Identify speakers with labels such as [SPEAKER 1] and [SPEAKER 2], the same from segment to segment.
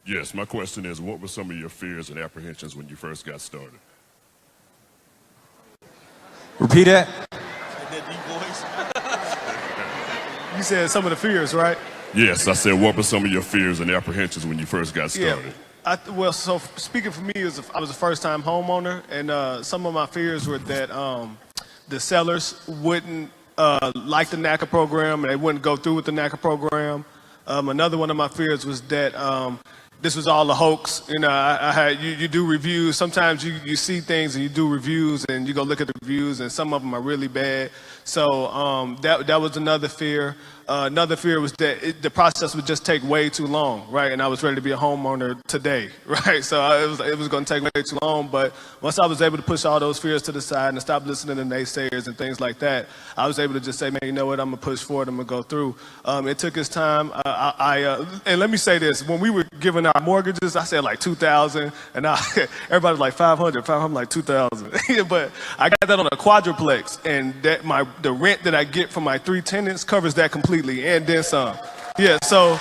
[SPEAKER 1] Yes, my question is, what were some of your fears and apprehensions when you first got started?
[SPEAKER 2] Repeat that.
[SPEAKER 3] That deep voice.
[SPEAKER 4] You said some of the fears, right?
[SPEAKER 1] Yes, I said, what were some of your fears and apprehensions when you first got started?
[SPEAKER 4] So speaking for me, I was a first-time homeowner, and some of my fears were that the sellers wouldn't like the NACA program, and they wouldn't go through with the NACA program. Another one of my fears was that this was all a hoax. You know, you do reviews. Sometimes you see things and you do reviews, and you go look at the reviews, and some of them are really bad. So that was another fear. Another fear was that the process would just take way too long, right? And I was ready to be a homeowner today, right? So it was going to take way too long. But once I was able to push all those fears to the side and stop listening to naysayers and things like that, I was able to just say, man, you know what? I'm going to push forward. I'm going to go through. It took its time. And let me say this. When we were giving our mortgages, I said like 2,000, and everybody was like 500. I'm like 2,000. But I got that on a quadruplex, and the rent that I get from my 3 tenants covers that completely, and then some. Yeah, so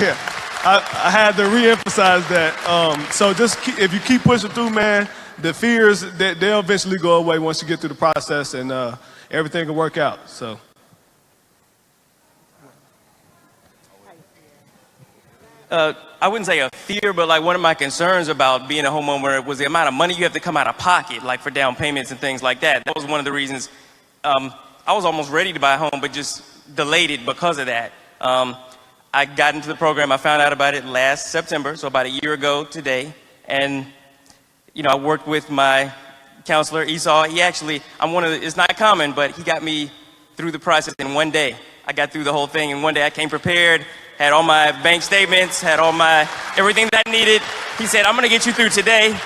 [SPEAKER 4] yeah, I had to reemphasize that. So just if you keep pushing through, man, the fears, they'll eventually go away once you get through the process, and everything will work out. So.
[SPEAKER 5] I wouldn't say a fear, but like one of my concerns about being a homeowner was the amount of money you have to come out of pocket, like for down payments and things like that. That was one of the reasons I was almost ready to buy a home, but just delayed it because of that. I got into the program. I found out about it last September, so about a year ago today. And, you know, I worked with my counselor, Esau. He actually, it's not common, but he got me through the process in one day. I got through the whole thing in one day. I came prepared, had all my bank statements, had all everything that I needed. He said, I'm gonna get you through today.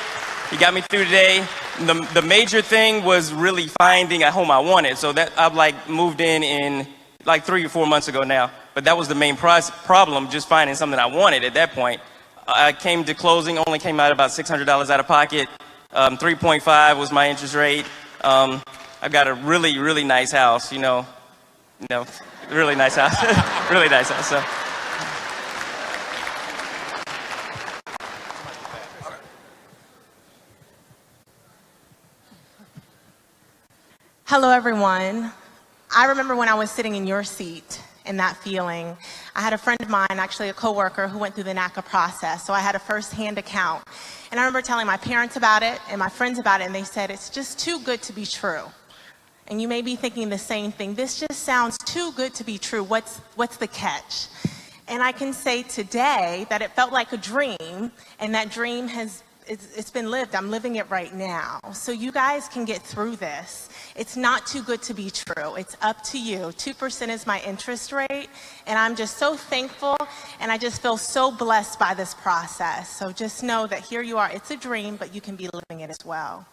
[SPEAKER 5] He got me through today. The major thing was really finding a home I wanted. So that I've like moved in like 3 or 4 months ago now. But that was the main problem, just finding something I wanted at that point. I came to closing, only came out about $600 out of pocket. 3.5 was my interest rate. I've got a really, really nice house, really nice house, really nice house. So.
[SPEAKER 6] Hello, everyone. I remember when I was sitting in your seat and that feeling. I had a friend of mine, actually a coworker, who went through the NACA process, so I had a first-hand account. And I remember telling my parents about it and my friends about it, and they said, it's just too good to be true. And you may be thinking the same thing. This just sounds too good to be true. What's the catch? And I can say today that it felt like a dream, and that dream it's been lived. I'm living it right now. So you guys can get through this. It's not too good to be true. It's up to you. 2% is my interest rate, and I'm just so thankful, and I just feel so blessed by this process. So just know that here you are. It's a dream, but you can be living it as well.